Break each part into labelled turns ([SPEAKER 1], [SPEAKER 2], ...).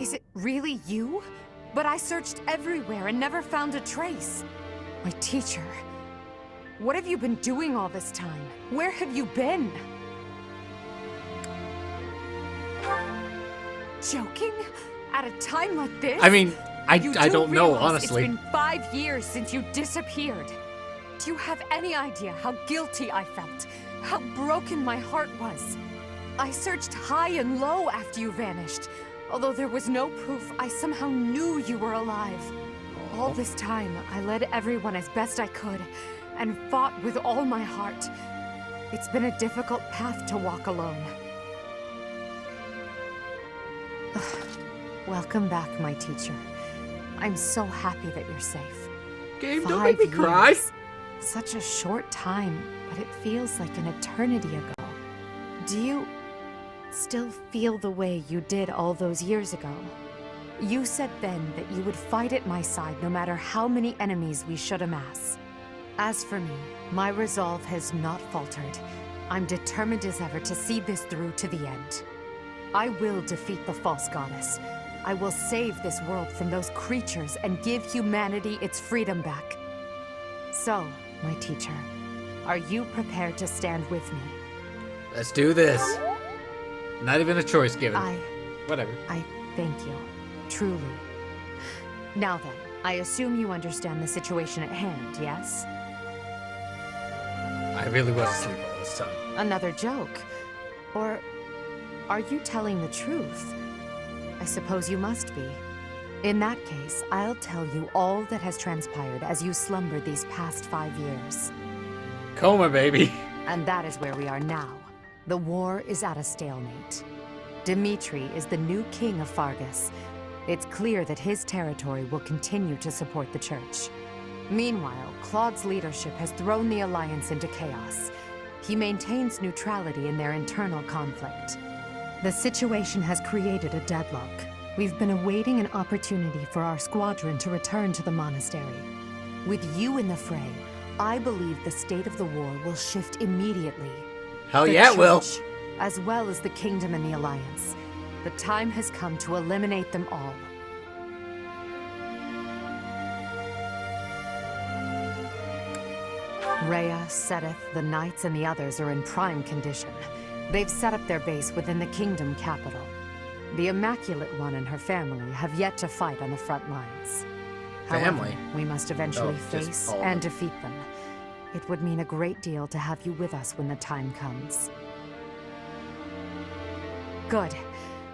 [SPEAKER 1] Is it really you? But I searched everywhere and never found a trace. My teacher. What have you been doing all this time? Where have you been? Joking? At a time like this?
[SPEAKER 2] I mean, I
[SPEAKER 1] You
[SPEAKER 2] don't know,
[SPEAKER 1] realize
[SPEAKER 2] honestly.
[SPEAKER 1] It's been 5 years since you disappeared. Do you have any idea how guilty I felt? How broken my heart was? I searched high and low after you vanished. Although there was no proof, I somehow knew you were alive. All this time, I led everyone as best I could, and fought with all my heart. It's been a difficult path to walk alone. Welcome back, my teacher. I'm so happy that you're safe.
[SPEAKER 2] Game, don't make me cry.
[SPEAKER 1] years. Such a short time, but it feels like an eternity ago. Do you still feel the way you did all those years ago? You said then that you would fight at my side no matter how many enemies we should amass. As for me, my resolve has not faltered. I'm determined as ever to see this through to the end. I will defeat the false goddess. I will save this world from those creatures and give humanity its freedom back. So, my teacher, are you prepared to stand with me?
[SPEAKER 2] Let's do this. Not even a choice given. Whatever.
[SPEAKER 1] I thank you. Truly. Now then, I assume you understand the situation at hand, yes?
[SPEAKER 2] I really was asleep all this time.
[SPEAKER 1] Another joke? Or are you telling the truth? I suppose you must be. In that case, I'll tell you all that has transpired as you slumbered these past 5 years.
[SPEAKER 2] Coma, baby.
[SPEAKER 1] And that is where we are now. The war is at a stalemate. Dimitri is the new king of Fargus. It's clear that his territory will continue to support the church. Meanwhile, Claude's leadership has thrown the Alliance into chaos. He maintains neutrality in their internal conflict. The situation has created a deadlock. We've been awaiting an opportunity for our squadron to return to the monastery. With you in the fray, I believe the state of the war will shift immediately.
[SPEAKER 2] Hell
[SPEAKER 1] The
[SPEAKER 2] yeah, it will.
[SPEAKER 1] Church, as well as the Kingdom and the Alliance. The time has come to eliminate them all. Rhea, Seteth, the Knights, and the others are in prime condition. They've set up their base within the Kingdom capital. The Immaculate One and her family have yet to fight on the front lines.
[SPEAKER 2] Family?
[SPEAKER 1] However, we must eventually
[SPEAKER 2] Oh, just
[SPEAKER 1] face
[SPEAKER 2] all of
[SPEAKER 1] and
[SPEAKER 2] them.
[SPEAKER 1] defeat them. It would mean a great deal to have you with us when the time comes. Good.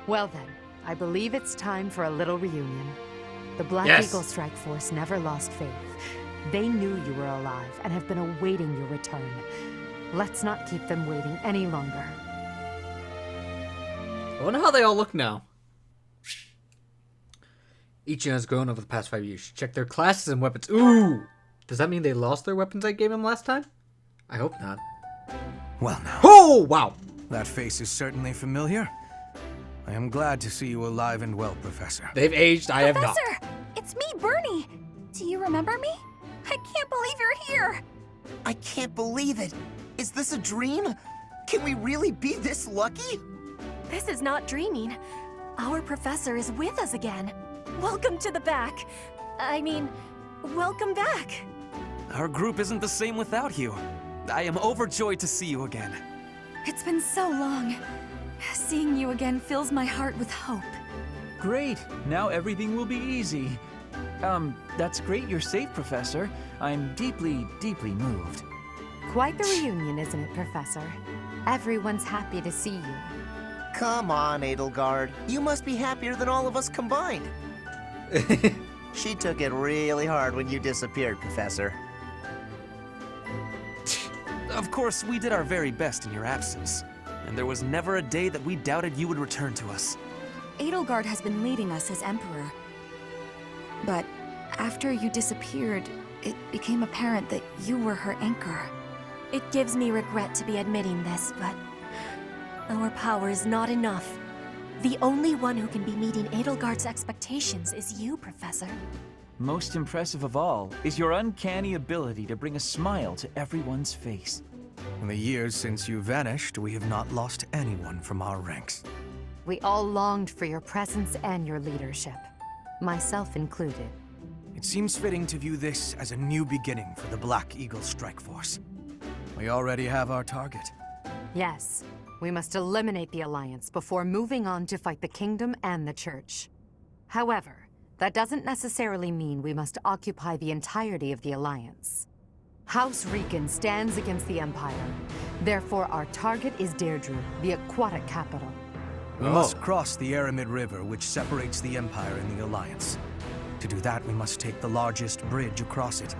[SPEAKER 1] Well then, I believe it's time for a little reunion. The Black
[SPEAKER 2] Yes.
[SPEAKER 1] Eagle Strike Force never lost faith. They knew you were alive and have been awaiting your return. Let's not keep them waiting any longer.
[SPEAKER 2] I wonder how they all look now. Each has grown over the past 5 years. Check their classes and weapons. Ooh! Does that mean they lost their weapons I gave them last time? I hope not.
[SPEAKER 3] Well now,
[SPEAKER 2] Oh, wow!
[SPEAKER 3] that face is certainly familiar. I am glad to see you alive and well, Professor.
[SPEAKER 2] They've aged, I have not.
[SPEAKER 4] Professor! It's me, Bernie! Do you remember me? I can't believe you're here!
[SPEAKER 5] I can't believe it. Is this a dream? Can we really be this lucky?
[SPEAKER 6] This is not dreaming. Our professor is with us again. Welcome to the back. I mean, welcome back.
[SPEAKER 7] Our group isn't the same without you. I am overjoyed to see you again.
[SPEAKER 6] It's been so long. Seeing you again fills my heart with hope.
[SPEAKER 8] Great. Now everything will be easy. That's great you're safe, Professor. I'm deeply, deeply moved.
[SPEAKER 1] Quite the reunion, isn't it, Professor? Everyone's happy to see you.
[SPEAKER 5] Come on, Edelgard. You must be happier than all of us combined. She took it really hard when you disappeared, Professor.
[SPEAKER 7] Of course, we did our very best in your absence. And there was never a day that we doubted you would return to us.
[SPEAKER 6] Edelgard has been leading us as Emperor. But after you disappeared, it became apparent that you were her anchor. It gives me regret to be admitting this, but our power is not enough. The only one who can be meeting Edelgard's expectations is you, Professor.
[SPEAKER 8] Most impressive of all is your uncanny ability to bring a smile to everyone's face.
[SPEAKER 3] In the years since you vanished, we have not lost anyone from our ranks.
[SPEAKER 1] We all longed for your presence and your leadership, myself included.
[SPEAKER 3] It seems fitting to view this as a new beginning for the Black Eagle Strike Force. We already have our target.
[SPEAKER 1] Yes, we must eliminate the Alliance before moving on to fight the Kingdom and the Church. However, that doesn't necessarily mean we must occupy the entirety of the Alliance. House Rican stands against the Empire. Therefore, our target is Deirdre, the aquatic capital.
[SPEAKER 3] We must cross the Aramid River, which separates the Empire and the Alliance. To do that, we must take the largest bridge across it.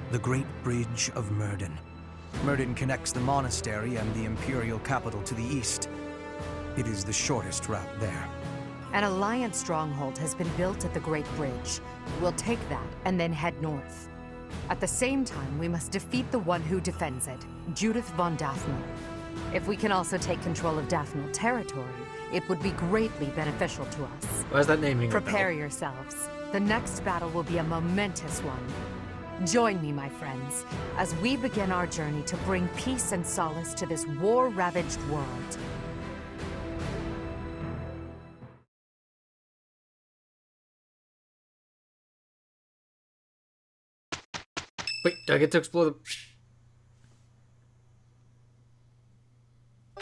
[SPEAKER 3] The Great Bridge of Myrden. Myrden connects the monastery and the Imperial capital to the east. It is the shortest route there.
[SPEAKER 1] An Alliance stronghold has been built at the Great Bridge. We'll take that and then head north. At the same time, we must defeat the one who defends it, Judith von Daphne. If we can also take control of Daphne territory, it would be greatly beneficial to us.
[SPEAKER 2] Why is that naming?
[SPEAKER 1] Prepare yourselves. The next battle will be a momentous one. Join me, my friends, as we begin our journey to bring peace and solace to this war-ravaged world.
[SPEAKER 2] Wait, do I get to explore the...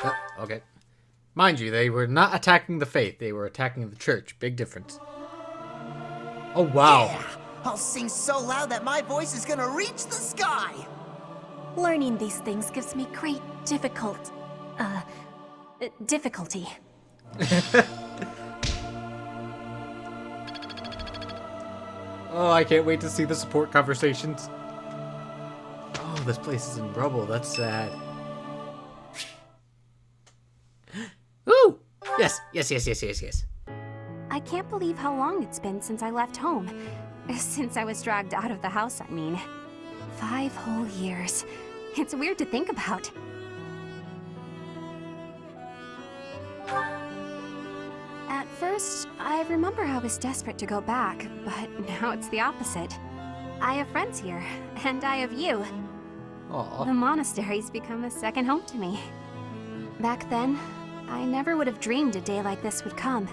[SPEAKER 2] Oh, okay. Mind you, they were not attacking the faith. They were attacking the church. Big difference. Oh, wow.
[SPEAKER 5] Yeah! I'll sing so loud that my voice is gonna reach the sky!
[SPEAKER 6] Learning these things gives me great difficulty.
[SPEAKER 2] Oh, I can't wait to see the support conversations. Oh, this place is in rubble. That's sad. Ooh! Yes.
[SPEAKER 6] I can't believe how long it's been since I left home. Since I was dragged out of the house, I mean. 5 whole years. It's weird to think about. At first, I remember I was desperate to go back, but now it's the opposite. I have friends here, and I have you.
[SPEAKER 2] Aww.
[SPEAKER 6] The monastery's become a second home to me. Back then, I never would have dreamed a day like this would come.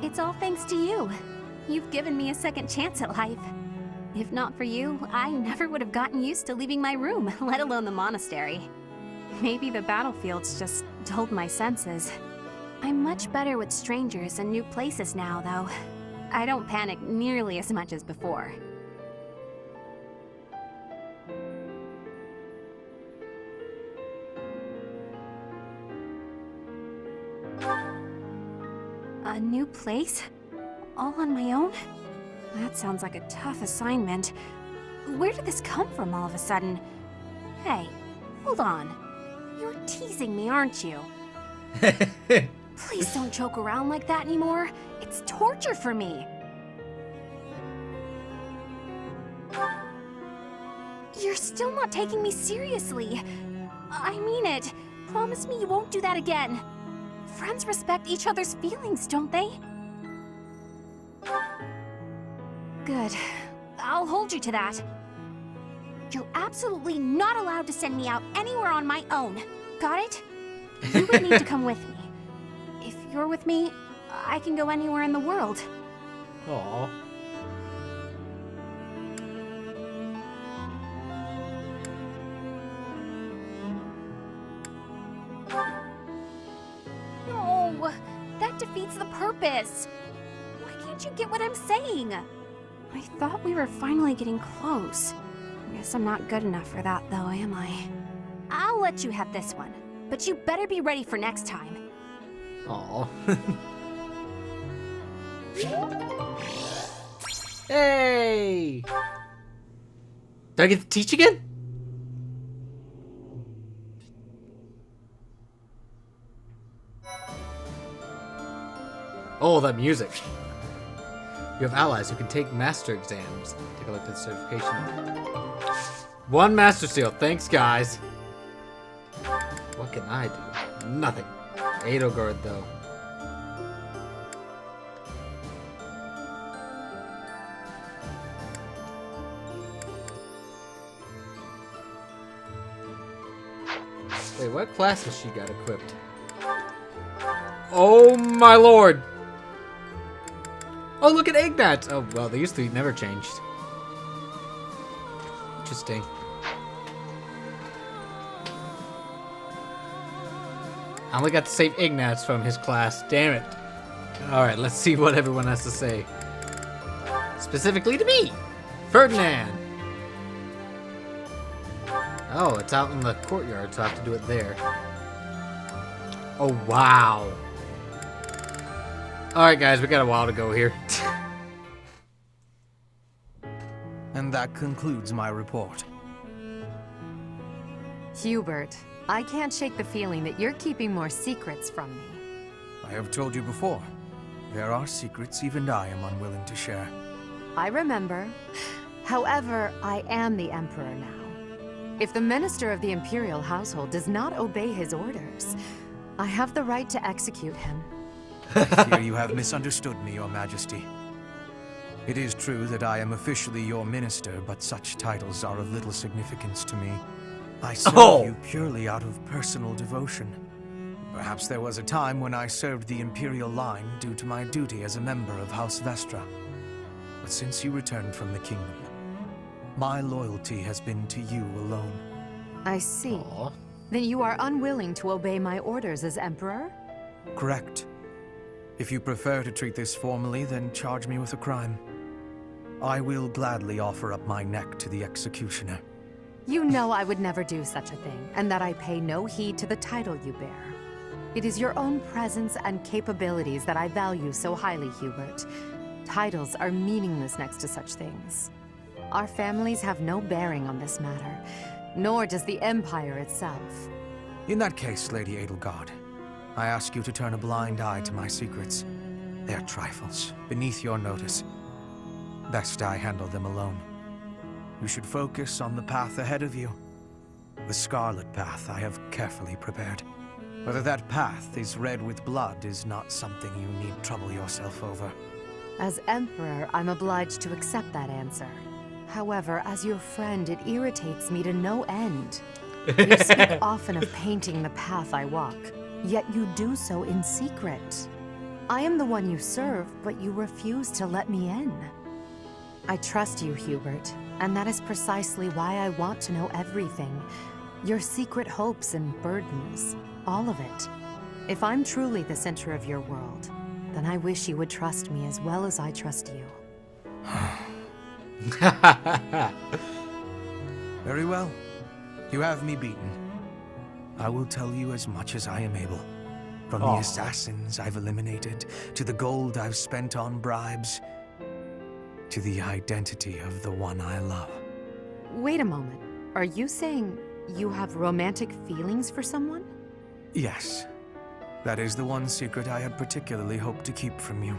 [SPEAKER 6] It's all thanks to you. You've given me a second chance at life. If not for you, I never would have gotten used to leaving my room, let alone the monastery. Maybe the battlefields just dulled my senses. I'm much better with strangers and new places now, though. I don't panic nearly as much as before. A new place? All on my own? That sounds like a tough assignment. Where did this come from all of a sudden? Hey, hold on. You're teasing me, aren't you? Please don't joke around like that anymore. It's torture for me. You're still not taking me seriously. I mean it. Promise me you won't do that again. Friends respect each other's feelings, don't they? Good. I'll hold you to that. You're absolutely not allowed to send me out anywhere on my own. Got it? You would need to come with me. If you're with me, I can go anywhere in the world.
[SPEAKER 2] Aww.
[SPEAKER 6] No, that defeats the purpose. Why can't you get what I'm saying? I thought we were finally getting close. Guess I'm not good enough for that, though, am I? I'll let you have this one, but you better be ready for next time.
[SPEAKER 2] Aww. Hey! Do I get to teach again? Oh, that music. You have allies who can take master exams. Take a look at the certification. 1 master seal. Thanks, guys. What can I do? Nothing. Edelgard, though. Wait, what class has she got equipped? Oh my lord! Oh, look at Ignat! Oh, well, they used to never changed. Interesting. I only got to save Ignatz from his class. Damn it. Alright, let's see what everyone has to say. Specifically to me, Ferdinand. Oh, it's out in the courtyard, so I have to do it there. Oh, wow. Alright, guys, we got a while to go here.
[SPEAKER 3] And that concludes my report.
[SPEAKER 1] Hubert, I can't shake the feeling that you're keeping more secrets from me.
[SPEAKER 3] I have told you before, there are secrets even I am unwilling to share.
[SPEAKER 1] I remember. However, I am the Emperor now. If the Minister of the Imperial Household does not obey his orders, I have the right to execute him.
[SPEAKER 3] I fear you have misunderstood me, Your Majesty. It is true that I am officially your minister, but such titles are of little significance to me. I serve you purely out of personal devotion. Perhaps there was a time when I served the Imperial line due to my duty as a member of House Vestra. But since you returned from the kingdom, my loyalty has been to you alone.
[SPEAKER 1] I see. Then you are unwilling to obey my orders as Emperor?
[SPEAKER 3] Correct. If you prefer to treat this formally, then charge me with a crime. I will gladly offer up my neck to the executioner.
[SPEAKER 1] You know I would never do such a thing, and that I pay no heed to the title you bear. It is your own presence and capabilities that I value so highly, Hubert. Titles are meaningless next to such things. Our families have no bearing on this matter, nor does the Empire itself.
[SPEAKER 3] In that case, Lady Edelgard, I ask you to turn a blind eye to my secrets. They are trifles, beneath your notice. Best I handle them alone. You should focus on the path ahead of you. The Scarlet Path I have carefully prepared. Whether that path is red with blood is not something you need trouble yourself over.
[SPEAKER 1] As Emperor, I'm obliged to accept that answer. However, as your friend, it irritates me to no end. You speak often of painting the path I walk, yet you do so in secret. I am the one you serve, but you refuse to let me in. I trust you, Hubert, and that is precisely why I want to know everything. Your secret hopes and burdens, all of it. If I'm truly the center of your world, then I wish you would trust me as well as I trust you.
[SPEAKER 3] Very well. You have me beaten. I will tell you as much as I am able. From the assassins I've eliminated, to the gold I've spent on bribes, to the identity of the one I love.
[SPEAKER 1] Wait a moment. Are you saying you have romantic feelings for someone?
[SPEAKER 3] Yes. That is the one secret I had particularly hoped to keep from you.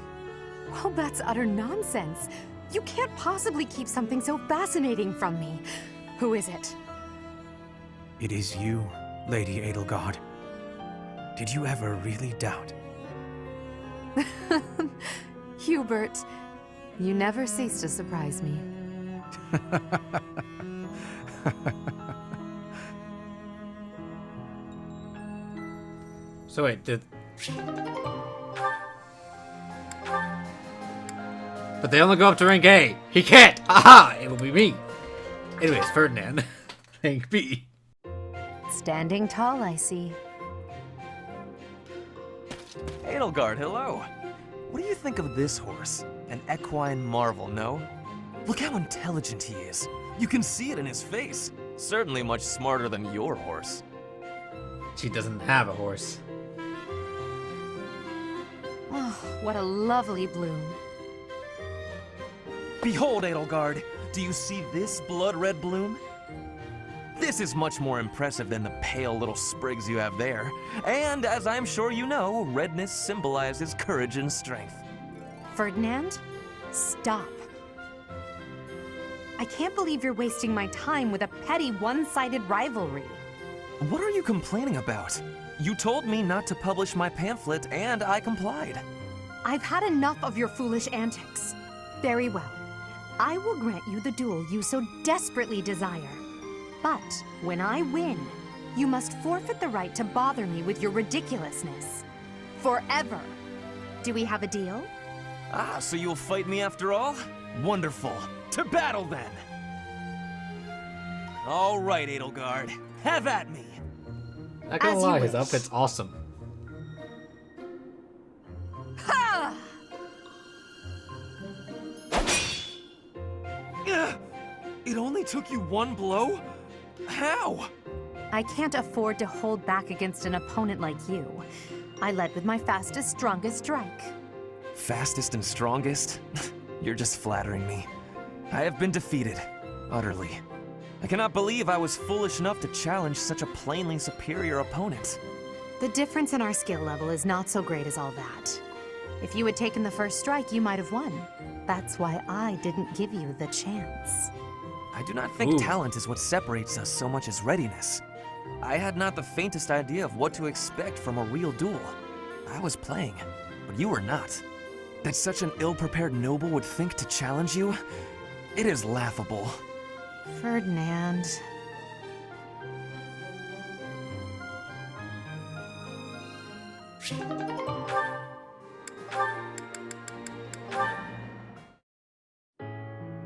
[SPEAKER 1] Well, that's utter nonsense. You can't possibly keep something so fascinating from me. Who is it?
[SPEAKER 3] It is you, Lady Edelgard. Did you ever really doubt?
[SPEAKER 1] Hubert, you never cease to surprise me.
[SPEAKER 2] So wait, but they only go up to rank A. He can't! Aha! It will be me. Anyways, Ferdinand. Rank B.
[SPEAKER 1] Standing tall, I see.
[SPEAKER 7] Edelgard, hello. What do you think of this horse? An equine marvel, no? Look how intelligent he is. You can see it in his face. Certainly much smarter than your horse.
[SPEAKER 2] She doesn't have a horse.
[SPEAKER 1] Oh, what a lovely bloom.
[SPEAKER 7] Behold, Edelgard. Do you see this blood-red bloom? This is much more impressive than the pale little sprigs you have there. And, as I'm sure you know, redness symbolizes courage and strength.
[SPEAKER 1] Ferdinand, stop. I can't believe you're wasting my time with a petty, one-sided rivalry.
[SPEAKER 7] What are you complaining about? You told me not to publish my pamphlet, and I complied.
[SPEAKER 1] I've had enough of your foolish antics. Very well. I will grant you the duel you so desperately desire. But when I win, you must forfeit the right to bother me with your ridiculousness. Forever. Do we have a deal?
[SPEAKER 7] Ah, so you'll fight me after all? Wonderful. To battle, then! All right, Edelgard. Have at me!
[SPEAKER 2] Not gonna
[SPEAKER 1] As you
[SPEAKER 2] lie, his
[SPEAKER 1] wish.
[SPEAKER 2] outfit's awesome.
[SPEAKER 1] Ha!
[SPEAKER 7] Ugh! It only took you one blow? How?
[SPEAKER 1] I can't afford to hold back against an opponent like you. I led with my fastest, strongest strike.
[SPEAKER 7] Fastest and strongest? You're just flattering me. I have been defeated. Utterly. I cannot believe I was foolish enough to challenge such a plainly superior opponent.
[SPEAKER 1] The difference in our skill level is not so great as all that. If you had taken the first strike, you might have won. That's why I didn't give you the chance.
[SPEAKER 7] I do not think
[SPEAKER 2] Ooh.
[SPEAKER 7] talent is what separates us so much as readiness. I had not the faintest idea of what to expect from a real duel. I was playing, but you were not. That such an ill-prepared noble would think to challenge you? It is laughable.
[SPEAKER 1] Ferdinand.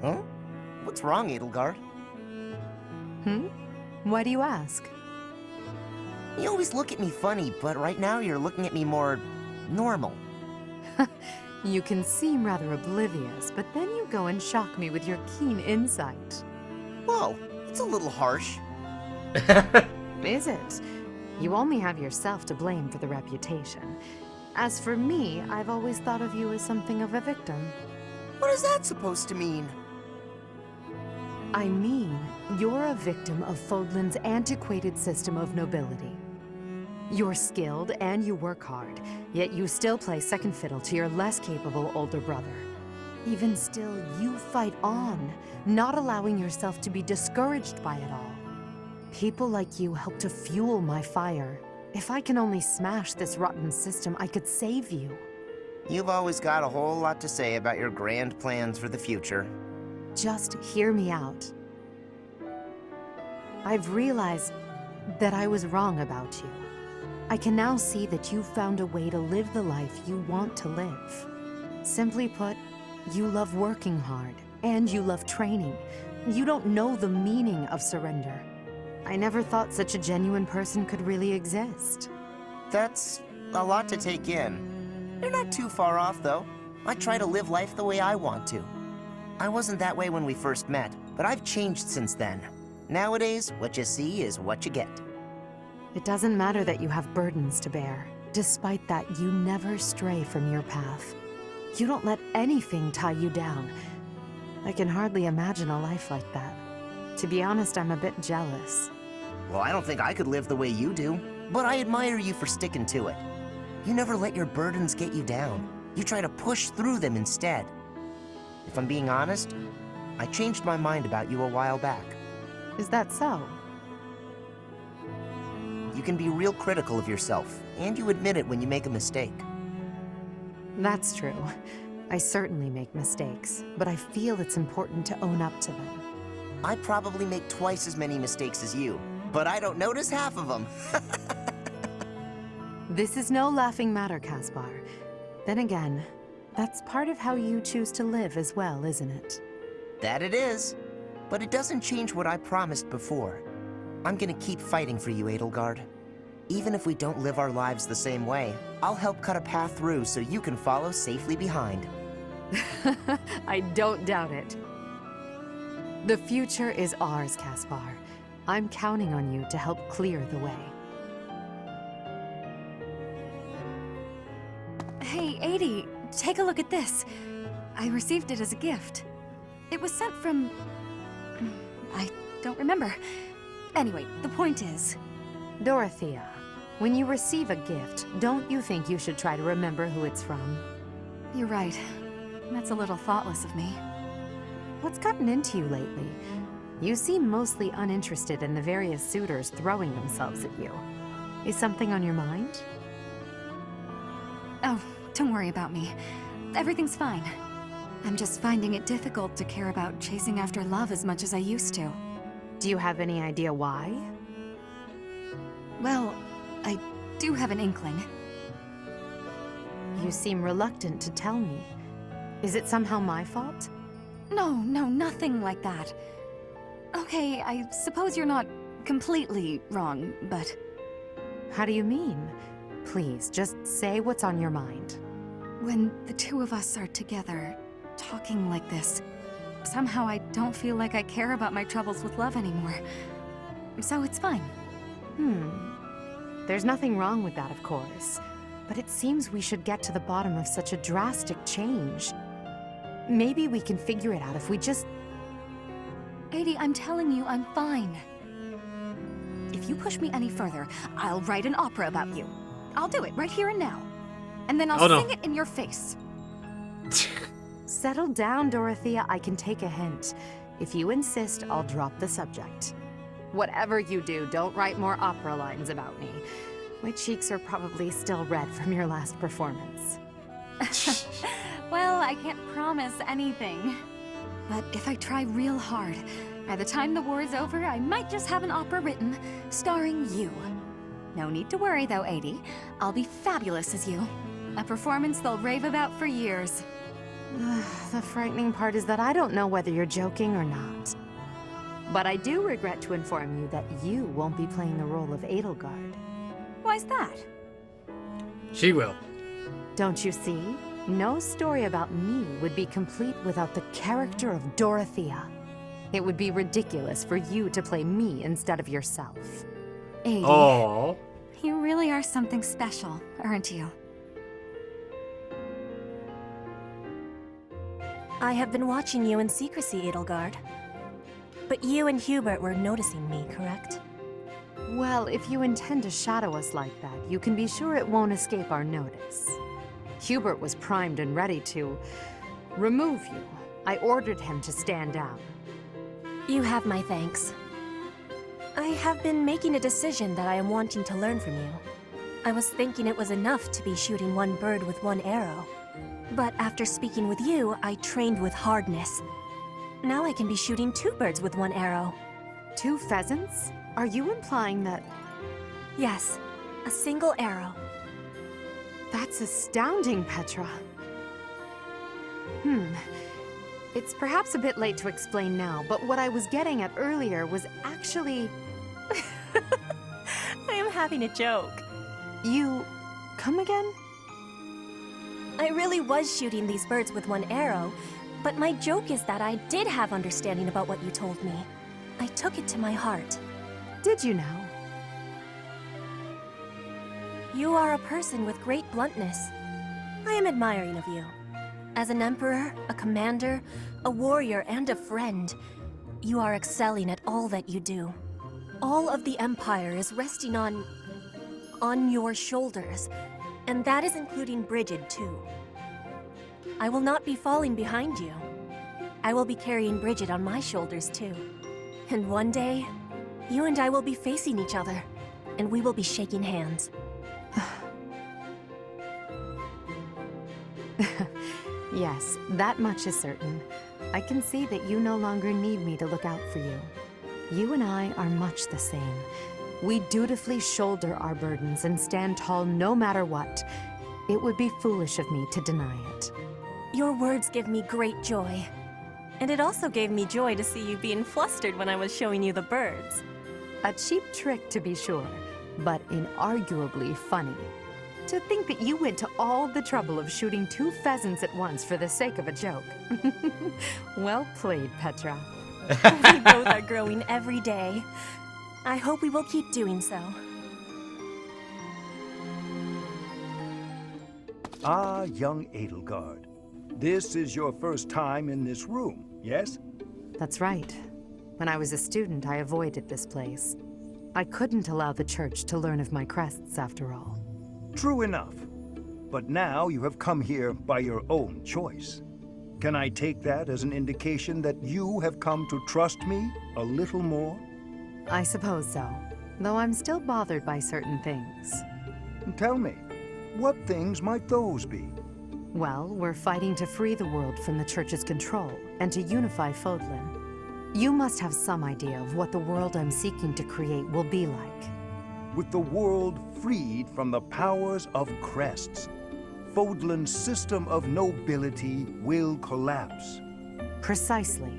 [SPEAKER 5] Huh? What's wrong, Edelgard?
[SPEAKER 1] Why do you ask?
[SPEAKER 5] You always look at me funny, but right now you're looking at me more normal.
[SPEAKER 1] You can seem rather oblivious, but then you go and shock me with your keen insight.
[SPEAKER 5] Whoa, it's a little harsh.
[SPEAKER 1] Is it? You only have yourself to blame for the reputation. As for me, I've always thought of you as something of a victim.
[SPEAKER 5] What is that supposed to mean?
[SPEAKER 1] I mean, you're a victim of Fodlan's antiquated system of nobility. You're skilled and you work hard, yet you still play second fiddle to your less capable older brother. Even still, you fight on, not allowing yourself to be discouraged by it all. People like you help to fuel my fire. If I can only smash this rotten system, I could save you.
[SPEAKER 5] You've always got a whole lot to say about your grand plans for the future.
[SPEAKER 1] Just hear me out. I've realized that I was wrong about you. I can now see that you've found a way to live the life you want to live. Simply put, you love working hard, and you love training. You don't know the meaning of surrender. I never thought such a genuine person could really exist.
[SPEAKER 5] That's a lot to take in. You're not too far off, though. I try to live life the way I want to. I wasn't that way when we first met, but I've changed since then. Nowadays, what you see is what you get.
[SPEAKER 1] It doesn't matter that you have burdens to bear. Despite that, you never stray from your path. You don't let anything tie you down. I can hardly imagine a life like that. To be honest, I'm a bit jealous.
[SPEAKER 5] Well, I don't think I could live the way you do, but I admire you for sticking to it. You never let your burdens get you down. You try to push through them instead. If I'm being honest, I changed my mind about you a while back.
[SPEAKER 1] Is that so?
[SPEAKER 5] You can be real critical of yourself, and you admit it when you make a mistake.
[SPEAKER 1] That's true. I certainly make mistakes, but I feel it's important to own up to them.
[SPEAKER 5] I probably make twice as many mistakes as you, but I don't notice half of them.
[SPEAKER 1] This is no laughing matter, Caspar. Then again, that's part of how you choose to live as well, isn't it?
[SPEAKER 5] That it is. But it doesn't change what I promised before. I'm gonna keep fighting for you, Edelgard. Even if we don't live our lives the same way, I'll help cut a path through so you can follow safely behind.
[SPEAKER 1] I don't doubt it. The future is ours, Caspar. I'm counting on you to help clear the way.
[SPEAKER 6] Hey, Adie, take a look at this. I received it as a gift. It was sent from... I don't remember. Anyway, the point is...
[SPEAKER 1] Dorothea, when you receive a gift, don't you think you should try to remember who it's from?
[SPEAKER 6] You're right. That's a little thoughtless of me.
[SPEAKER 1] What's gotten into you lately? You seem mostly uninterested in the various suitors throwing themselves at you. Is something on your mind?
[SPEAKER 6] Oh, don't worry about me. Everything's fine. I'm just finding it difficult to care about chasing after love as much as I used to.
[SPEAKER 1] Do you have any idea why?
[SPEAKER 6] Well, I do have an inkling.
[SPEAKER 1] you seem reluctant to tell me. Is it somehow my fault?
[SPEAKER 6] No, nothing like that. Okay, I suppose you're not completely wrong, but...
[SPEAKER 1] How do you mean? Please, just say what's on your mind.
[SPEAKER 6] When the two of us are together, talking like this, somehow I don't feel like I care about my troubles with love anymore. So it's fine.
[SPEAKER 1] There's nothing wrong with that, of course. But it seems we should get to the bottom of such a drastic change. Maybe we can figure it out if we just...
[SPEAKER 6] Adi, I'm telling you, I'm fine. If you push me any further, I'll write an opera about you. I'll do it right here and now. And then I'll sing it in your face.
[SPEAKER 1] Settle down, Dorothea. I can take a hint. If you insist, I'll drop the subject. Whatever you do, don't write more opera lines about me. My cheeks are probably still red from your last performance.
[SPEAKER 6] Well, I can't promise anything. But if I try real hard, by the time the war is over, I might just have an opera written, starring you. No need to worry though, Adi. I'll be fabulous as you. A performance they'll rave about for years.
[SPEAKER 1] The frightening part is that I don't know whether you're joking or not. But I do regret to inform you that you won't be playing the role of Edelgard.
[SPEAKER 6] Why's that?
[SPEAKER 2] She will.
[SPEAKER 1] Don't you see? No story about me would be complete without the character of Dorothea. It would be ridiculous for you to play me instead of yourself.
[SPEAKER 6] Adi,
[SPEAKER 2] Oh.
[SPEAKER 6] you really are something special, aren't you?
[SPEAKER 9] I have been watching you in secrecy, Edelgard. But you and Hubert were noticing me, correct?
[SPEAKER 1] Well, if you intend to shadow us like that, you can be sure it won't escape our notice. Hubert was primed and ready to remove you. I ordered him to stand down.
[SPEAKER 9] You have my thanks. I have been making a decision that I am wanting to learn from you. I was thinking it was enough to be shooting one bird with one arrow. But after speaking with you, I trained with hardness. Now I can be shooting 2 birds with 1 arrow.
[SPEAKER 1] 2 pheasants? Are you implying that...
[SPEAKER 9] Yes, a single arrow.
[SPEAKER 1] That's astounding, Petra. It's perhaps a bit late to explain now, but what I was getting at earlier was actually...
[SPEAKER 9] I am having a joke.
[SPEAKER 1] You... come again?
[SPEAKER 9] I really was shooting these birds with 1 arrow, but my joke is that I did have understanding about what you told me. I took it to my heart.
[SPEAKER 1] Did you know?
[SPEAKER 9] You are a person with great bluntness. I am admiring of you. As an emperor, a commander, a warrior, and a friend, you are excelling at all that you do. All of the Empire is resting on your shoulders, and that is including Brigid, too. I will not be falling behind you. I will be carrying Brigid on my shoulders, too. And one day, you and I will be facing each other, and we will be shaking hands.
[SPEAKER 1] Yes, that much is certain. I can see that you no longer need me to look out for you. You and I are much the same. We dutifully shoulder our burdens and stand tall no matter what. It would be foolish of me to deny it.
[SPEAKER 9] Your words give me great joy. And it also gave me joy to see you being flustered when I was showing you the birds.
[SPEAKER 1] A cheap trick, to be sure, but inarguably funny. To think that you went to all the trouble of shooting 2 pheasants at once for the sake of a joke. Well played, Petra.
[SPEAKER 9] We both are growing every day. I hope we will keep doing so.
[SPEAKER 10] Ah, young Edelgard. This is your first time in this room, yes?
[SPEAKER 1] That's right. When I was a student, I avoided this place. I couldn't allow the church to learn of my crests, after all.
[SPEAKER 10] True enough. But now you have come here by your own choice. Can I take that as an indication that you have come to trust me a little more?
[SPEAKER 1] I suppose so, though I'm still bothered by certain things.
[SPEAKER 10] Tell me, what things might those be?
[SPEAKER 1] Well, we're fighting to free the world from the Church's control and to unify Fodlan. You must have some idea of what the world I'm seeking to create will be like.
[SPEAKER 10] With the world freed from the powers of crests, Fodlan's system of nobility will collapse.
[SPEAKER 1] Precisely.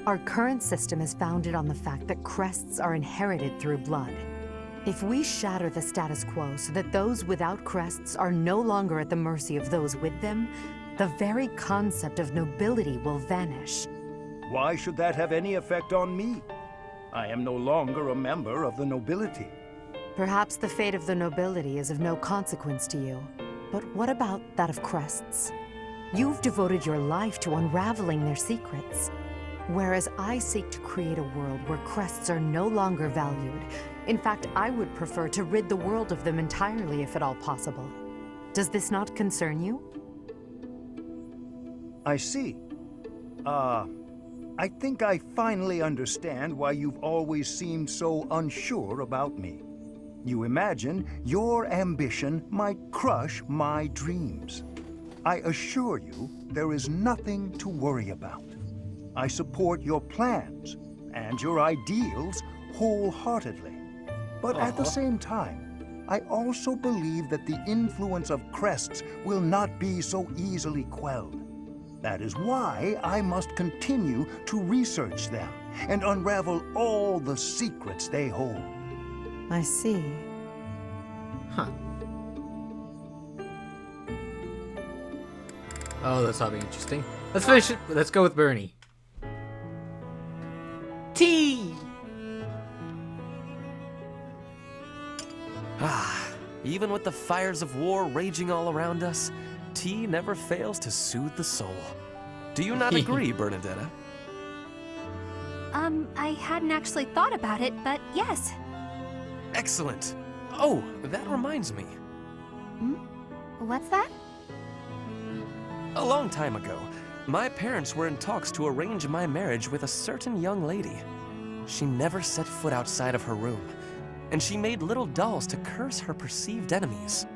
[SPEAKER 1] Our current system is founded on the fact that crests are inherited through blood. If we shatter the status quo so that those without crests are no longer at the mercy of those with them, the very concept of nobility will vanish.
[SPEAKER 10] Why should that have any effect on me? I am no longer a member of the nobility.
[SPEAKER 1] Perhaps the fate of the nobility is of no consequence to you. But what about that of crests? You've devoted your life to unraveling their secrets. Whereas I seek to create a world where crests are no longer valued. In fact, I would prefer to rid the world of them entirely if at all possible. Does this not concern you?
[SPEAKER 10] I see. I think I finally understand why you've always seemed so unsure about me. You imagine your ambition might crush my dreams. I assure you, there is nothing to worry about. I support your plans and your ideals wholeheartedly. But at the same time, I also believe that the influence of crests will not be so easily quelled. That is why I must continue to research them and unravel all the secrets they hold.
[SPEAKER 1] I see.
[SPEAKER 2] Huh. Oh, this ought to be interesting. Let's finish it. Let's go with Bernie. Tea!
[SPEAKER 7] Even with the fires of war raging all around us, tea never fails to soothe the soul. Do you not agree, Bernadetta?
[SPEAKER 6] I hadn't actually thought about it, but yes.
[SPEAKER 7] Excellent. Oh, that reminds me.
[SPEAKER 6] What's that?
[SPEAKER 7] A long time ago, my parents were in talks to arrange my marriage with a certain young lady. She never set foot outside of her room, and she made little dolls to curse her perceived enemies.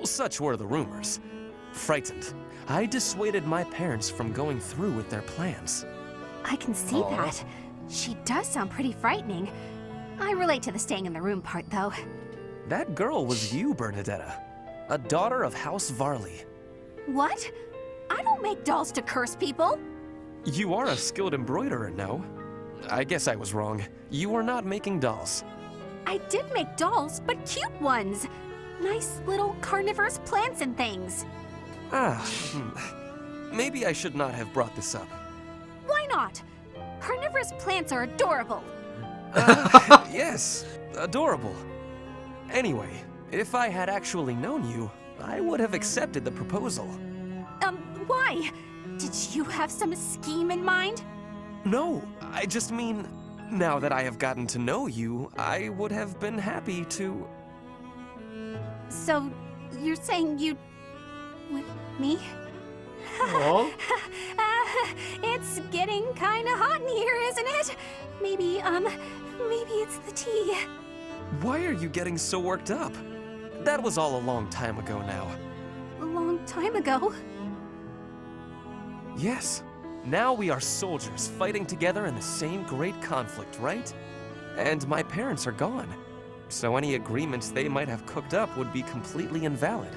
[SPEAKER 7] Such were the rumors. Frightened, I dissuaded my parents from going through with their plans.
[SPEAKER 9] I can see that. She does sound pretty frightening. I relate to the staying in the room part, though.
[SPEAKER 7] That girl was you, Bernadetta, a daughter of House Varley.
[SPEAKER 9] What? I don't make dolls to curse people.
[SPEAKER 7] You are a skilled embroiderer, no? I guess I was wrong. You are not making dolls.
[SPEAKER 9] I did make dolls, but cute ones. Nice little carnivorous plants and things.
[SPEAKER 7] Maybe I should not have brought this up.
[SPEAKER 9] Why not? Carnivorous plants are adorable.
[SPEAKER 7] Yes, adorable. Anyway, if I had actually known you, I would have accepted the proposal.
[SPEAKER 9] Why? Did you have some scheme in mind?
[SPEAKER 7] No, I just mean, now that I have gotten to know you, I would have been happy to...
[SPEAKER 9] So, you're saying you'd... with me? It's getting kinda hot in here, isn't it? Maybe it's the tea.
[SPEAKER 7] Why are you getting so worked up? That was all a long time ago now.
[SPEAKER 9] A long time ago?
[SPEAKER 7] Yes. Now we are soldiers fighting together in the same great conflict, right? And my parents are gone. So any agreements they might have cooked up would be completely invalid.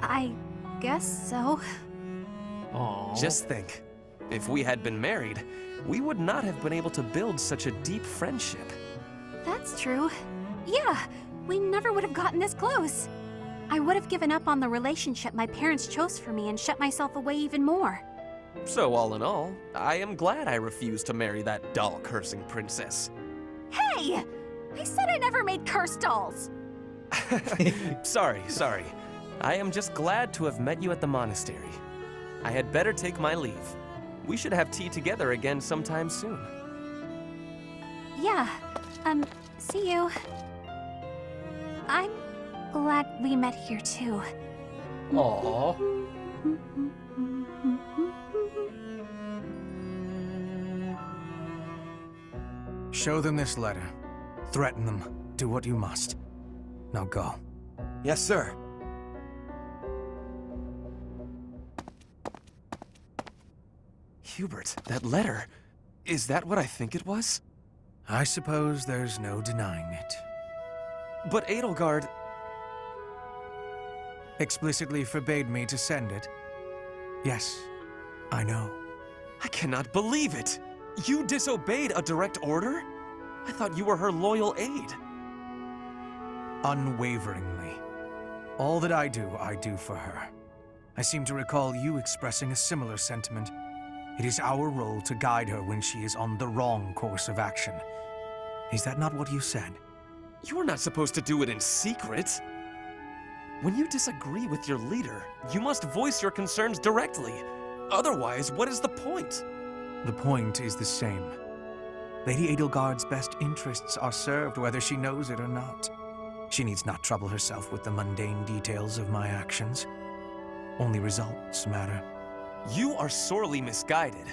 [SPEAKER 9] I guess so.
[SPEAKER 7] Just think, if we had been married, we would not have been able to build such a deep friendship.
[SPEAKER 9] That's true. Yeah, we never would have gotten this close. I would have given up on the relationship my parents chose for me and shut myself away even more.
[SPEAKER 7] So all in all, I am glad I refused to marry that doll-cursing princess.
[SPEAKER 9] Hey! I said I never made cursed dolls!
[SPEAKER 7] Sorry. I am just glad to have met you at the monastery. I had better take my leave. We should have tea together again sometime soon.
[SPEAKER 9] Yeah, see you. I'm glad we met here too.
[SPEAKER 2] Aww.
[SPEAKER 3] Show them this letter. Threaten them. Do what you must. Now go.
[SPEAKER 11] Yes, sir.
[SPEAKER 7] Hubert, that letter. Is that what I think it was?
[SPEAKER 3] I suppose there's no denying it.
[SPEAKER 7] But Edelgard...
[SPEAKER 3] explicitly forbade me to send it. Yes, I know.
[SPEAKER 7] I cannot believe it! You disobeyed a direct order? I thought you were her loyal aide.
[SPEAKER 3] Unwaveringly. All that I do for her. I seem to recall you expressing a similar sentiment. It is our role to guide her when she is on the wrong course of action. Is that not what you said?
[SPEAKER 7] You're not supposed to do it in secret. When you disagree with your leader, you must voice your concerns directly. Otherwise, what is the point?
[SPEAKER 3] The point is the same. Lady Edelgard's best interests are served whether she knows it or not. She needs not trouble herself with the mundane details of my actions. Only results matter.
[SPEAKER 7] You are sorely misguided.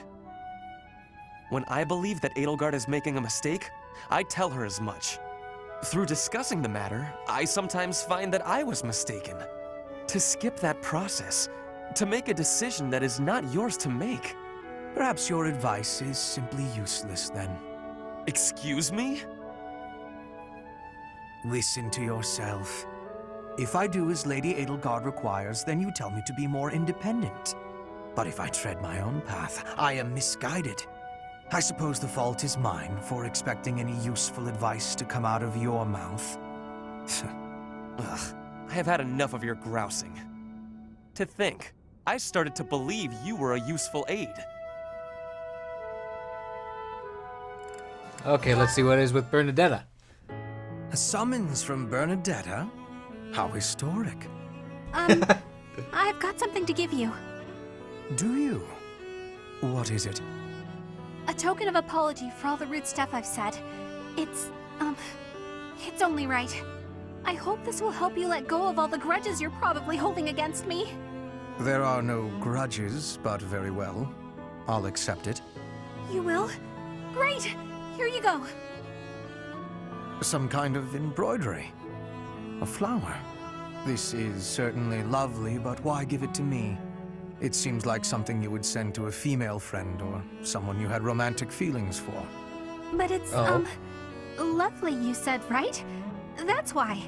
[SPEAKER 7] When I believe that Edelgard is making a mistake, I tell her as much. Through discussing the matter, I sometimes find that I was mistaken. To skip that process, to make a decision that is not yours to make.
[SPEAKER 3] Perhaps your advice is simply useless then.
[SPEAKER 7] Excuse me?
[SPEAKER 3] Listen to yourself. If I do as Lady Edelgard requires, then you tell me to be more independent. But if I tread my own path, I am misguided. I suppose the fault is mine for expecting any useful advice to come out of your mouth.
[SPEAKER 7] Ugh, I have had enough of your grousing. To think, I started to believe you were a useful aide.
[SPEAKER 2] Okay, let's see what it is with Bernadetta.
[SPEAKER 3] A summons from Bernadetta? How historic.
[SPEAKER 6] I've got something to give you.
[SPEAKER 3] Do you? What is it?
[SPEAKER 6] A token of apology for all the rude stuff I've said. It's only right. I hope this will help you let go of all the grudges you're probably holding against me.
[SPEAKER 3] There are no grudges, but very well. I'll accept it.
[SPEAKER 6] You will? Great! Here you go.
[SPEAKER 3] Some kind of embroidery. A flower. This is certainly lovely, but why give it to me? It seems like something you would send to a female friend or someone you had romantic feelings for.
[SPEAKER 6] But it's, lovely, you said, right? That's why.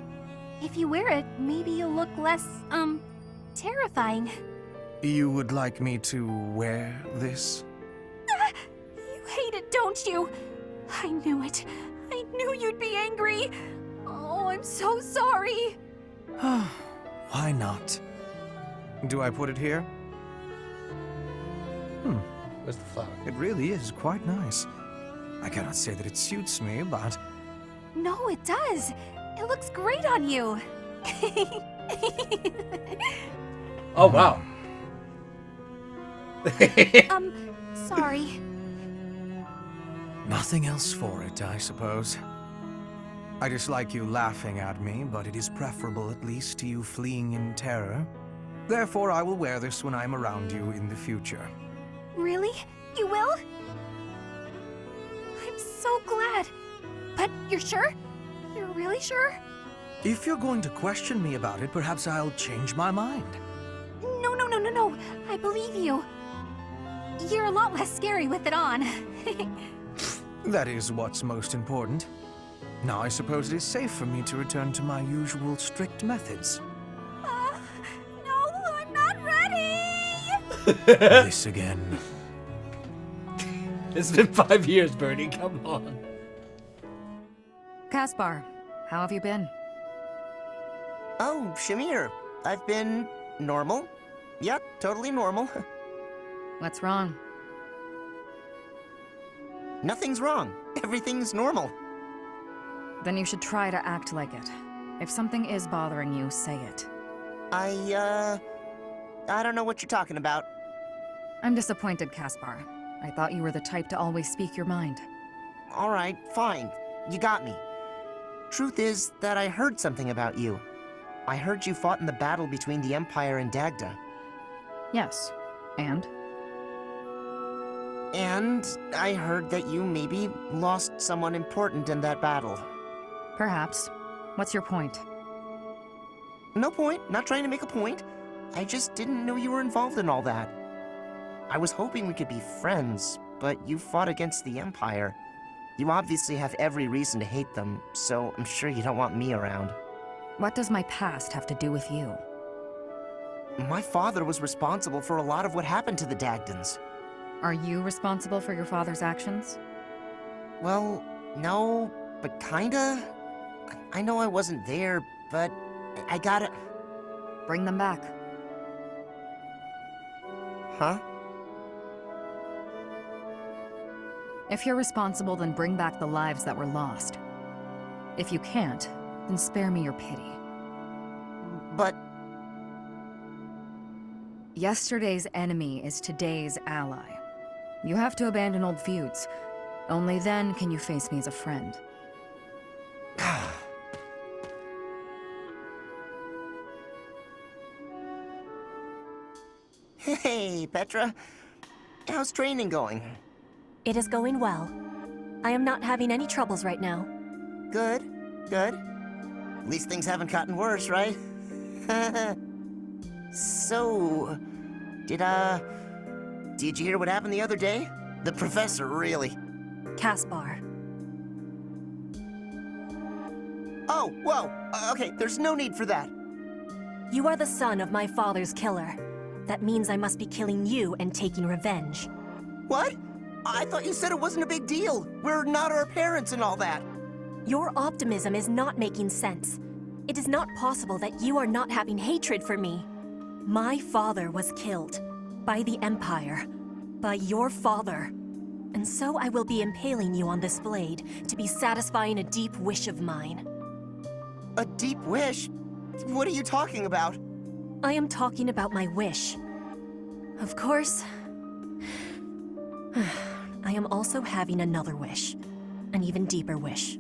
[SPEAKER 6] If you wear it, maybe you'll look less, terrifying.
[SPEAKER 3] You would like me to wear this?
[SPEAKER 6] You hate it, don't you? I knew it. I knew you'd be angry. Oh, I'm so sorry.
[SPEAKER 3] Why not? Do I put it here?
[SPEAKER 2] Where's the flower?
[SPEAKER 3] It really is quite nice. I cannot say that it suits me, but...
[SPEAKER 6] No, it does. It looks great on you.
[SPEAKER 2] Oh, wow.
[SPEAKER 6] Sorry.
[SPEAKER 3] Nothing else for it, I suppose. I dislike you laughing at me, but it is preferable at least to you fleeing in terror. Therefore, I will wear this when I am around you in the future.
[SPEAKER 6] Really? You will? I'm so glad. But you're sure? You're really sure?
[SPEAKER 3] If you're going to question me about it, perhaps I'll change my mind.
[SPEAKER 6] No. I believe you. You're a lot less scary with it on.
[SPEAKER 3] That is what's most important. Now I suppose it is safe for me to return to my usual strict methods.
[SPEAKER 6] No, I'm not ready!
[SPEAKER 3] This again.
[SPEAKER 2] It's been 5 years, Bernie, come on.
[SPEAKER 12] Caspar, how have you been?
[SPEAKER 5] Oh, Shamir. I've been normal. Yep, totally normal.
[SPEAKER 12] What's wrong?
[SPEAKER 5] Nothing's wrong. Everything's normal.
[SPEAKER 12] Then you should try to act like it. If something is bothering you, say it.
[SPEAKER 5] I don't know what you're talking about.
[SPEAKER 12] I'm disappointed, Caspar. I thought you were the type to always speak your mind.
[SPEAKER 5] All right, fine. You got me. Truth is that I heard something about you. I heard you fought in the battle between the Empire and Dagda.
[SPEAKER 12] Yes. And?
[SPEAKER 5] And I heard that you maybe lost someone important in that battle.
[SPEAKER 12] Perhaps. What's your point?
[SPEAKER 5] No point. Not trying to make a point. I just didn't know you were involved in all that. I was hoping we could be friends, but you fought against the Empire. You obviously have every reason to hate them, so I'm sure you don't want me around.
[SPEAKER 12] What does my past have to do with you?
[SPEAKER 5] My father was responsible for a lot of what happened to the Dagdans.
[SPEAKER 12] Are you responsible for your father's actions?
[SPEAKER 5] Well, no, but kinda. I know I wasn't there, but I gotta...
[SPEAKER 12] Bring them back.
[SPEAKER 5] Huh?
[SPEAKER 12] If you're responsible, then bring back the lives that were lost. If you can't, then spare me your pity.
[SPEAKER 5] But...
[SPEAKER 12] Yesterday's enemy is today's ally. You have to abandon old feuds. Only then can you face me as a friend.
[SPEAKER 5] Hey, Petra. How's training going?
[SPEAKER 9] It is going well. I am not having any troubles right now.
[SPEAKER 5] Good, good. At least things haven't gotten worse, right? So, did you hear what happened the other day? The professor, really.
[SPEAKER 9] Caspar.
[SPEAKER 5] Oh, whoa, okay, there's no need for that.
[SPEAKER 9] You are the son of my father's killer. That means I must be killing you and taking revenge.
[SPEAKER 5] What? I thought you said it wasn't a big deal. We're not our parents and all that.
[SPEAKER 9] Your optimism is not making sense. It is not possible that you are not having hatred for me. My father was killed. By the Empire. By your father. And so I will be impaling you on this blade to be satisfying a deep wish of mine.
[SPEAKER 5] A deep wish? What are you talking about?
[SPEAKER 9] I am talking about my wish. Of course, I am also having another wish. An even deeper wish.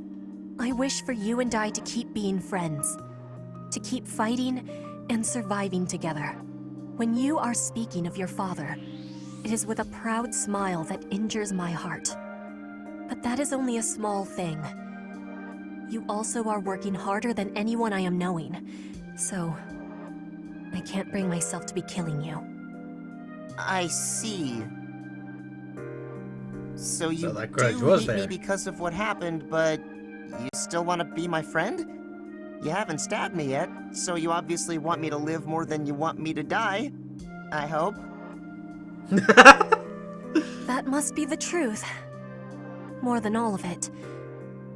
[SPEAKER 9] I wish for you and I to keep being friends. To keep fighting and surviving together. When you are speaking of your father, it is with a proud smile that injures my heart. But that is only a small thing. You also are working harder than anyone I am knowing, so I can't bring myself to be killing you.
[SPEAKER 5] I see. So you
[SPEAKER 2] that grudge
[SPEAKER 5] do
[SPEAKER 2] was
[SPEAKER 5] hate
[SPEAKER 2] there.
[SPEAKER 5] me because of what happened, but you still want to be my friend? You haven't stabbed me yet, so you obviously want me to live more than you want me to die. I hope.
[SPEAKER 9] That must be the truth. More than all of it,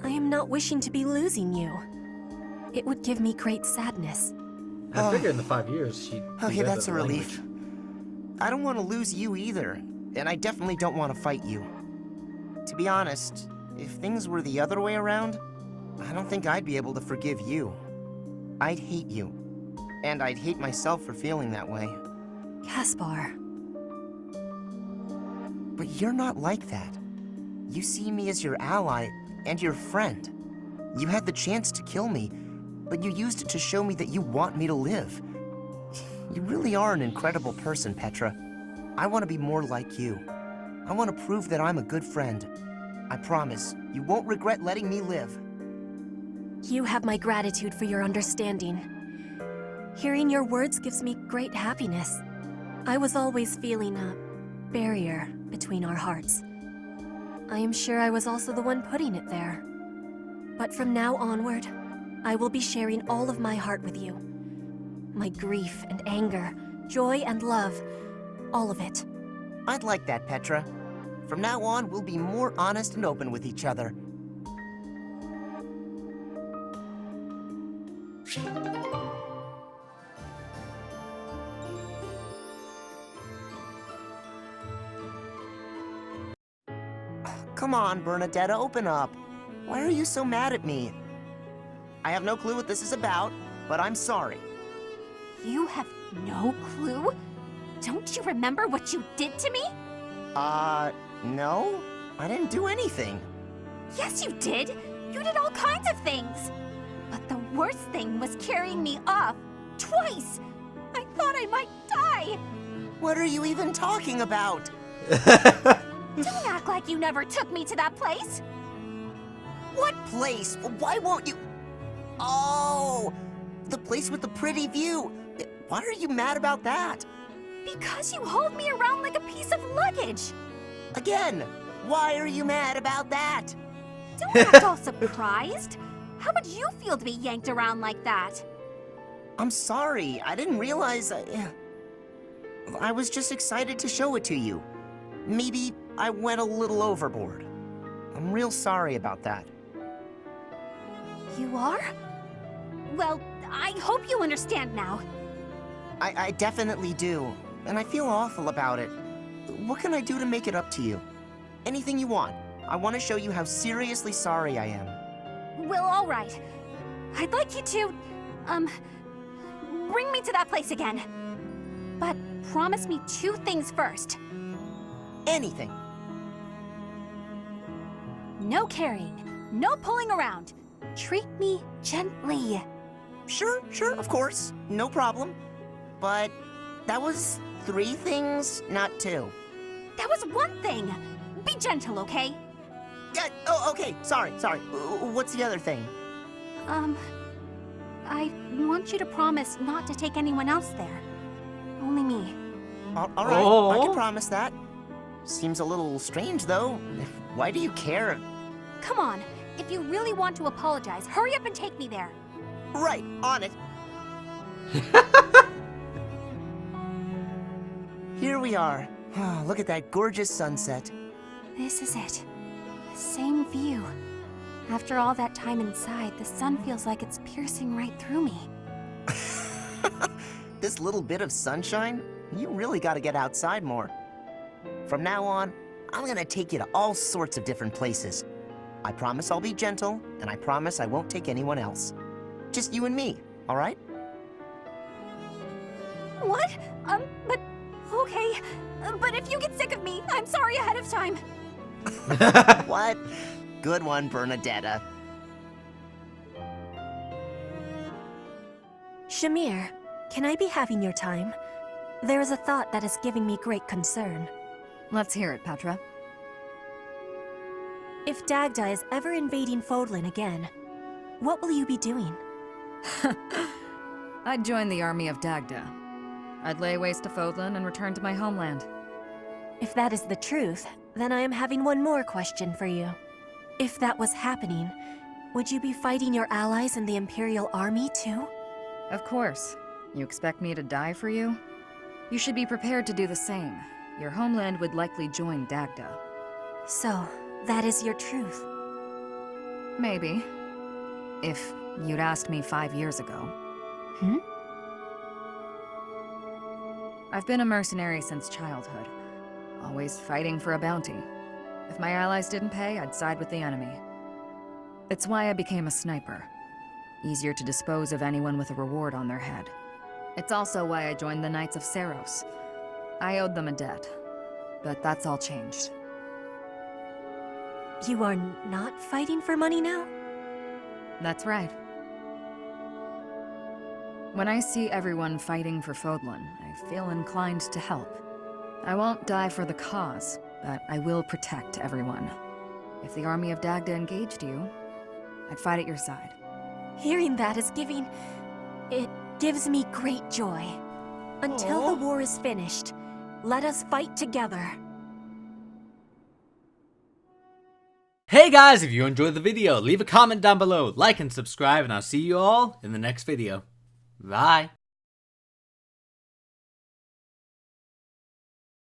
[SPEAKER 9] I am not wishing to be losing you. It would give me great sadness.
[SPEAKER 2] I figured in the 5 years she'd.
[SPEAKER 5] Okay, that's a relief. I don't want to lose you either, and I definitely don't want to fight you. To be honest, if things were the other way around, I don't think I'd be able to forgive you. I'd hate you. And I'd hate myself for feeling that way.
[SPEAKER 9] Caspar.
[SPEAKER 5] But you're not like that. You see me as your ally and your friend. You had the chance to kill me, but you used it to show me that you want me to live. You really are an incredible person, Petra. I want to be more like you. I want to prove that I'm a good friend. I promise, you won't regret letting me live.
[SPEAKER 9] You have my gratitude for your understanding. Hearing your words gives me great happiness. I was always feeling a barrier between our hearts. I am sure I was also the one putting it there. But from now onward, I will be sharing all of my heart with you. My grief and anger, joy and love, all of it.
[SPEAKER 5] I'd like that, Petra. From now on, we'll be more honest and open with each other. Come on, Bernadetta, open up. Why are you so mad at me? I have no clue what this is about, but I'm sorry.
[SPEAKER 13] You have no clue? Don't you remember what you did to me?
[SPEAKER 5] No. I didn't do anything.
[SPEAKER 13] Yes, you did. You did all kinds of things. But the worst thing was carrying me off. Twice! I thought I might die.
[SPEAKER 5] What are you even talking about?
[SPEAKER 13] Don't act like you never took me to that place.
[SPEAKER 5] What place? Why won't you? Oh, the place with the pretty view. Why are you mad about that?
[SPEAKER 13] Because you hauled me around like a piece of luggage.
[SPEAKER 5] Again, why are you mad about that?
[SPEAKER 13] Don't act all surprised. How would you feel to be yanked around like that?
[SPEAKER 5] I'm sorry, I didn't realize I was just excited to show it to you. Maybe I went a little overboard. I'm real sorry about that.
[SPEAKER 13] You are? Well, I hope you understand now.
[SPEAKER 5] I definitely do, and I feel awful about it. What can I do to make it up to you? Anything you want. I want to show you how seriously sorry I am.
[SPEAKER 13] Well, all right. I'd like you to, bring me to that place again. But promise me 2 things first.
[SPEAKER 5] Anything.
[SPEAKER 13] No carrying, no pulling around. Treat me gently.
[SPEAKER 5] Sure, of course. No problem. But that was 3 things, not 2.
[SPEAKER 13] That was 1 thing. Be gentle, okay?
[SPEAKER 5] Oh, okay. Sorry. What's the other thing?
[SPEAKER 13] I want you to promise not to take anyone else there. Only me.
[SPEAKER 5] All right, I can promise that. Seems a little strange, though. Why do you care?
[SPEAKER 13] Come on. If you really want to apologize, hurry up and take me there.
[SPEAKER 5] Right, on it. Here we are. Look at that gorgeous sunset.
[SPEAKER 13] This is it. The same view. After all that time inside, the sun feels like it's piercing right through me.
[SPEAKER 5] This little bit of sunshine? You really gotta get outside more. From now on, I'm gonna take you to all sorts of different places. I promise I'll be gentle, and I promise I won't take anyone else. Just you and me, all right?
[SPEAKER 13] What? But... okay. But if you get sick of me, I'm sorry ahead of time.
[SPEAKER 5] What? Good one, Bernadetta.
[SPEAKER 9] Shamir, can I be having your time? There is a thought that is giving me great concern.
[SPEAKER 12] Let's hear it, Petra.
[SPEAKER 9] If Dagda is ever invading Fodlan again, what will you be doing?
[SPEAKER 12] I'd join the army of Dagda. I'd lay waste to Fodlan and return to my homeland.
[SPEAKER 9] If that is the truth, then I am having one more question for you. If that was happening, would you be fighting your allies in the Imperial Army too?
[SPEAKER 12] Of course. You expect me to die for you? You should be prepared to do the same. Your homeland would likely join Dagda.
[SPEAKER 9] So, that is your truth?
[SPEAKER 12] Maybe. If you'd asked me 5 years ago.
[SPEAKER 9] Hmm?
[SPEAKER 12] I've been a mercenary since childhood. Always fighting for a bounty. If my allies didn't pay, I'd side with the enemy. It's why I became a sniper. Easier to dispose of anyone with a reward on their head. It's also why I joined the Knights of Seros. I owed them a debt, but that's all changed.
[SPEAKER 9] You are not fighting for money now?
[SPEAKER 12] That's right. When I see everyone fighting for Fodlan, I feel inclined to help. I won't die for the cause, but I will protect everyone. If the army of Dagda engaged you, I'd fight at your side.
[SPEAKER 9] Hearing that is giving... it gives me great joy. Until the war is finished, let us fight together.
[SPEAKER 2] Hey guys, if you enjoyed the video, leave a comment down below, like and subscribe, and I'll see you all in the next video. Bye.